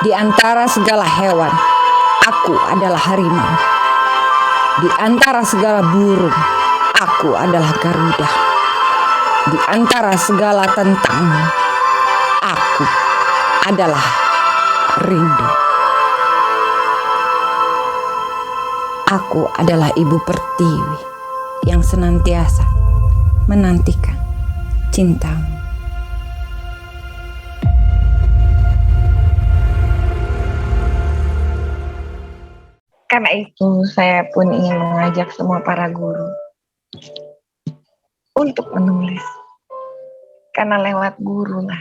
Di antara segala hewan, aku adalah harimau. Di antara segala burung, aku adalah garuda. Di antara segala tentang, aku adalah rindu. Aku adalah ibu pertiwi yang senantiasa menantikan cintamu. Karena itu saya pun ingin mengajak semua para guru untuk menulis. Karena lewat guru lah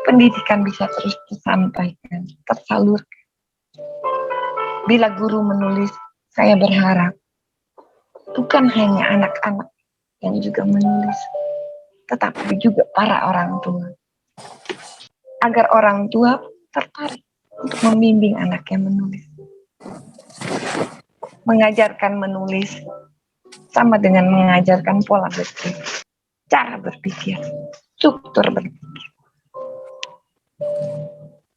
pendidikan bisa terus disampaikan, tersalurkan. Bila guru menulis, saya berharap bukan hanya anak-anak yang juga menulis, tetapi juga para orang tua. Agar orang tua tertarik untuk membimbing anaknya menulis. Mengajarkan menulis sama dengan mengajarkan pola berpikir, cara berpikir, struktur berpikir.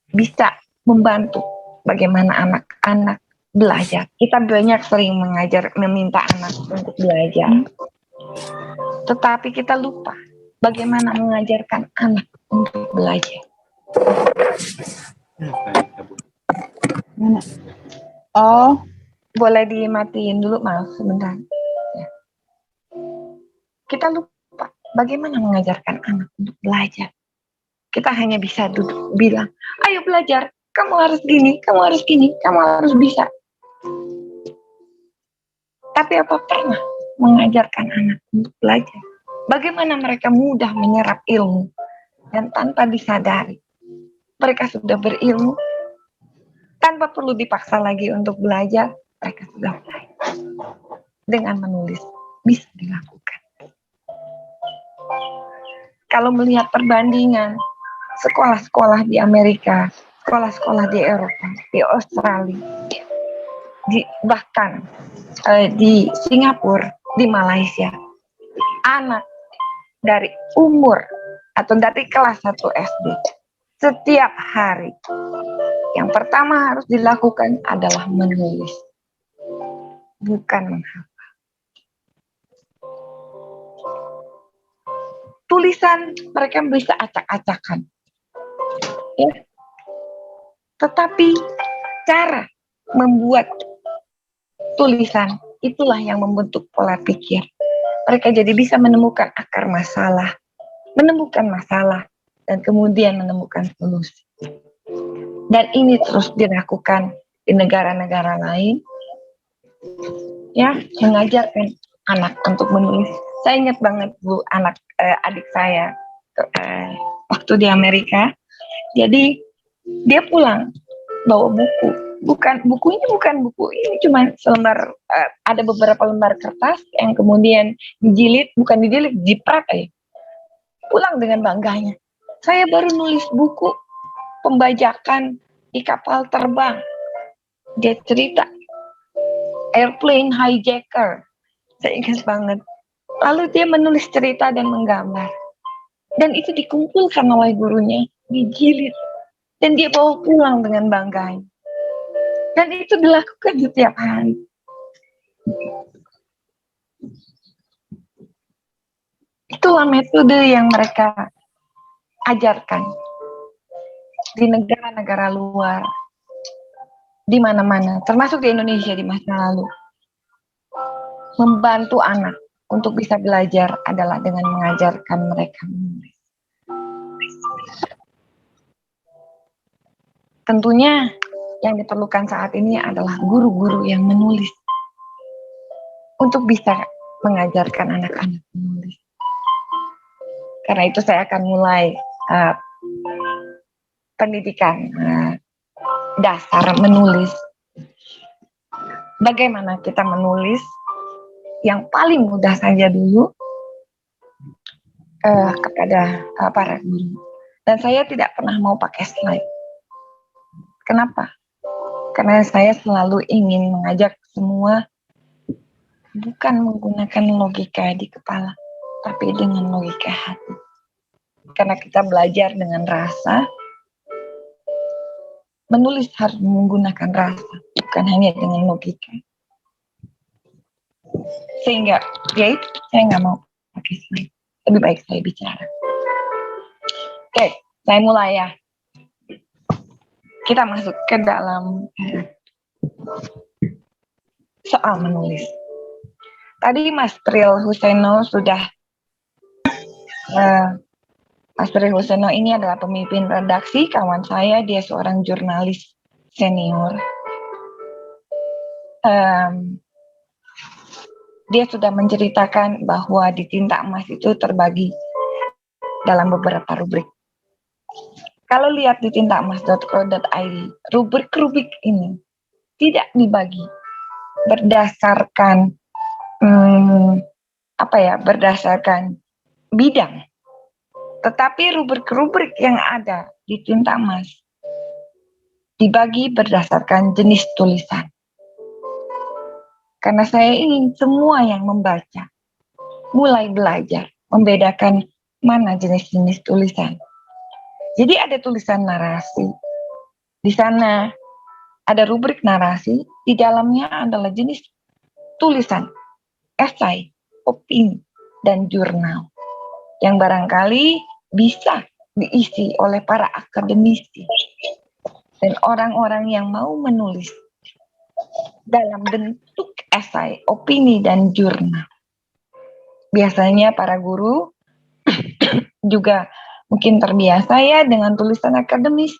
Bisa membantu bagaimana anak-anak belajar. Kita banyak sering meminta anak untuk belajar. Tetapi kita lupa bagaimana mengajarkan anak untuk belajar. Oh, boleh dimatiin dulu, maaf sebentar. Ya. Kita lupa bagaimana mengajarkan anak untuk belajar. Kita hanya bisa duduk bilang, ayo belajar, kamu harus gini, kamu harus gini, kamu harus bisa. Tapi apa pernah mengajarkan anak untuk belajar? Bagaimana mereka mudah menyerap ilmu dan tanpa disadari mereka sudah berilmu, tanpa perlu dipaksa lagi untuk belajar, mereka sudah belajar. Dengan menulis bisa dilakukan. Kalau melihat perbandingan sekolah-sekolah di Amerika, sekolah-sekolah di Eropa, di Australia, bahkan di Singapura, di Malaysia, anak dari umur atau dari kelas 1 SD setiap hari yang pertama harus dilakukan adalah menulis, bukan menghafal. Tulisan mereka bisa acak-acakan, ya. Tetapi cara membuat tulisan itulah yang membentuk pola pikir. Mereka jadi bisa menemukan akar masalah, dan kemudian menemukan solusi. Dan ini terus dilakukan di negara-negara lain, ya, mengajarkan anak untuk menulis. Saya ingat banget Bu, adik saya waktu di Amerika. Jadi dia pulang bawa buku. Bukunya bukan buku ini, cuma selembar, ada beberapa lembar kertas yang kemudian dijiprat aja. Pulang dengan bangganya. Saya baru nulis buku pembajakan di kapal terbang. Dia cerita airplane hijacker. Saya ingat banget. Lalu dia menulis cerita dan menggambar. Dan itu dikumpulkan oleh gurunya, dijilid. Dan dia bawa pulang dengan bangganya. Dan itu dilakukan setiap hari. Itulah metode yang mereka ajarkan di negara-negara luar, di mana-mana, termasuk di Indonesia di masa lalu. Membantu anak untuk bisa belajar adalah dengan mengajarkan mereka menulis. Tentunya yang diperlukan saat ini adalah guru-guru yang menulis untuk bisa mengajarkan anak-anak menulis. Karena itu saya akan mulai pendidikan dasar menulis. Bagaimana kita menulis? Yang paling mudah saja dulu kepada para guru. Dan saya tidak pernah mau pakai slide. Kenapa? Karena saya selalu ingin mengajak semua bukan menggunakan logika di kepala, tapi dengan logika hati. Karena kita belajar dengan rasa, Menulis harus menggunakan rasa, bukan hanya dengan logika. Sehingga ya itu, saya nggak mau pakai slide. Lebih baik saya bicara. Oke, saya mulai ya. Kita masuk ke dalam soal menulis. Tadi Mas Pril Huseno sudah Mas Pril Huseno ini adalah pemimpin redaksi, kawan saya, dia seorang jurnalis senior. Dia sudah menceritakan bahwa di Tinta Emas itu terbagi dalam beberapa rubrik. Kalau lihat di tintaemas.co.id, rubrik-rubrik ini tidak dibagi berdasarkan berdasarkan bidang, tetapi rubrik-rubrik yang ada di Tinta Emas dibagi berdasarkan jenis tulisan. Karena saya ingin semua yang membaca mulai belajar membedakan mana jenis-jenis tulisan. Jadi ada tulisan narasi. Di sana ada rubrik narasi, di dalamnya adalah jenis tulisan, esai, opini, dan jurnal. Yang barangkali bisa diisi oleh para akademisi dan orang-orang yang mau menulis dalam bentuk esai, opini, dan jurnal. Biasanya para guru juga mungkin terbiasa ya dengan tulisan akademis.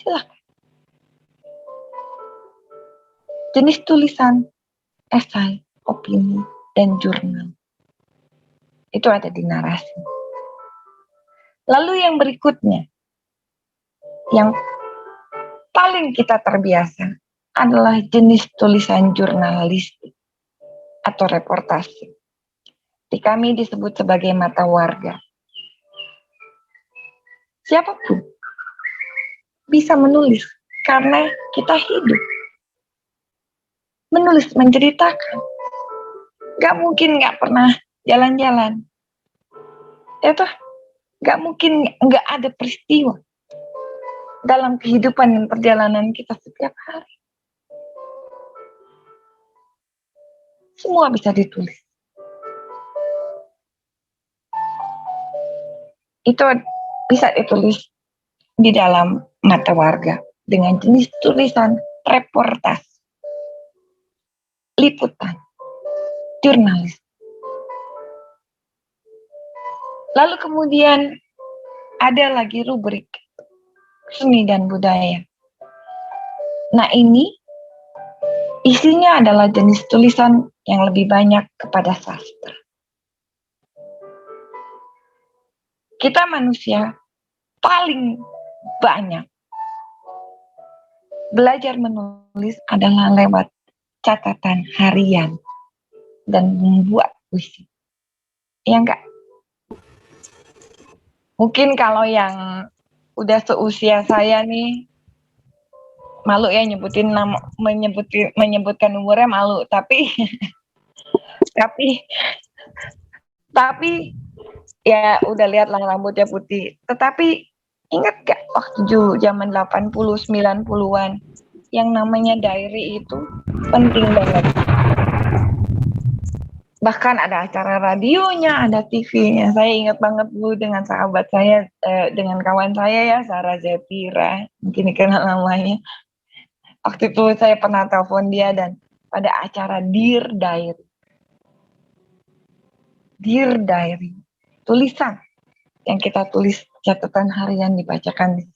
Silakan. Jenis tulisan, esai, opini, dan jurnal. Itu ada di narasi. Lalu yang berikutnya, yang paling kita terbiasa adalah jenis tulisan jurnalistik atau reportase. Di kami disebut sebagai mata warga. Siapapun bisa menulis karena kita hidup. Menulis, menceritakan. Gak mungkin gak pernah jalan-jalan. Ya toh, gak mungkin gak ada peristiwa dalam kehidupan dan perjalanan kita setiap hari. Semua bisa ditulis. Itu bisa ditulis di dalam mata warga dengan jenis tulisan reportas, liputan, jurnalis. Lalu kemudian ada lagi rubrik seni dan budaya. Nah ini isinya adalah jenis tulisan yang lebih banyak kepada sastra. Kita manusia paling banyak belajar menulis adalah lewat catatan harian dan membuat puisi. Ya enggak? Mungkin kalau yang udah seusia saya nih, malu ya menyebutkan umurnya malu, tapi ya udah lihatlah rambutnya putih. Tetapi ingat gak waktu zaman 80 90-an yang namanya diary itu penting banget. Bahkan ada acara radionya, ada TV-nya. Saya ingat banget dulu dengan sahabat saya, dengan kawan saya ya, Sarah Zepira, mungkin dikenal namanya. Waktu itu saya pernah telepon dia dan pada acara Dear Diary. Dear Diary, tulisan yang kita tulis, catatan harian dibacakan.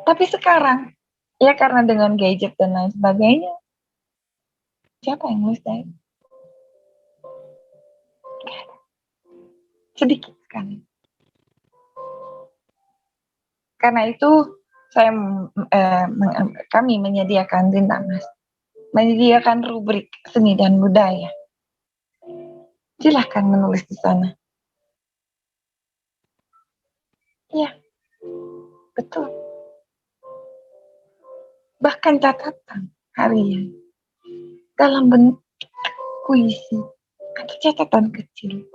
Tapi sekarang, ya karena dengan gadget dan lain sebagainya, siapa yang nulis diary? Sedikit sekali. Karena itu kami menyediakan Tinta Emas, menyediakan rubrik seni dan budaya. Silahkan menulis di sana. Ya, betul. Bahkan catatan harian dalam bentuk puisi atau catatan kecil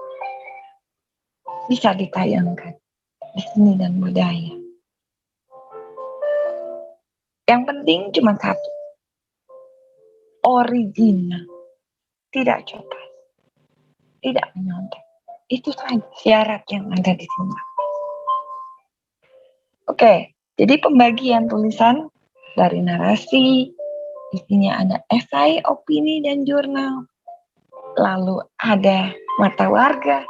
bisa ditayangkan di seni dan budaya. Yang penting cuma satu, original, tidak copas, tidak menyontek. Itu saja syarat yang ada di sini. Oke, jadi pembagian tulisan dari narasi, isinya ada esai, opini, dan jurnal. Lalu ada mata warga,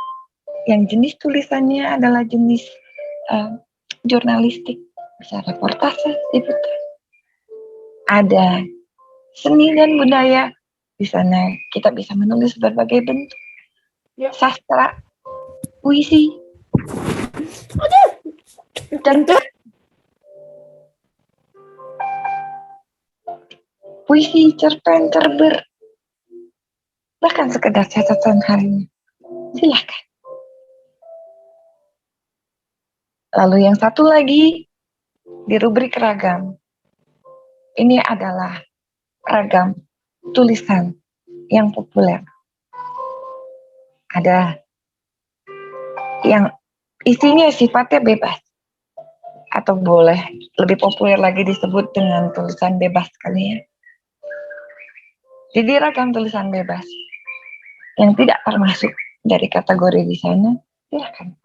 yang jenis tulisannya adalah jenis jurnalistik, bisa reportase, liputan. Ada seni dan budaya, di sana kita bisa menulis berbagai bentuk, sastra, puisi, dan puisi, cerpen, cerber, bahkan sekedar catatan harian. Silahkan. Lalu yang satu lagi di rubrik ragam. Ini adalah ragam tulisan yang populer. Ada yang isinya sifatnya bebas, atau boleh lebih populer lagi disebut dengan tulisan bebas kali ya. Jadi ragam tulisan bebas yang tidak termasuk dari kategori di sana, silakan.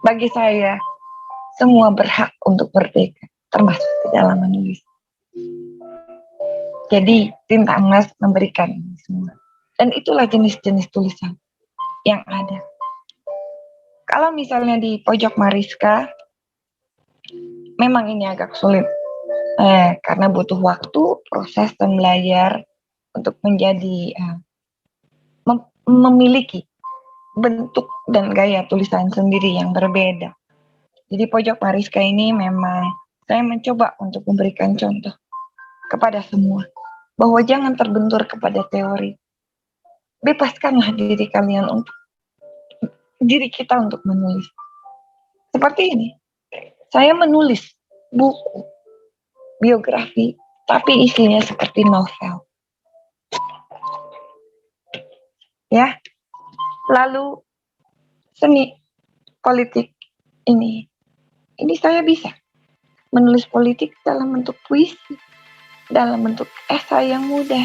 Bagi saya, semua berhak untuk merdeka, termasuk di dalam menulis. Jadi tinta emas memberikan ini semua. Dan itulah jenis-jenis tulisan yang ada. Kalau misalnya di pojok Mariska, memang ini agak sulit. Karena butuh waktu, proses dan belajar untuk menjadi memiliki bentuk dan gaya tulisan sendiri yang berbeda. Jadi pojok Mariska ini memang saya mencoba untuk memberikan contoh kepada semua bahwa jangan terbentur kepada teori. Bebaskanlah diri kalian untuk diri kita untuk menulis. Seperti ini. Saya menulis buku biografi, tapi isinya seperti novel. Ya. Lalu seni politik ini saya bisa menulis politik dalam bentuk puisi, dalam bentuk esai yang mudah,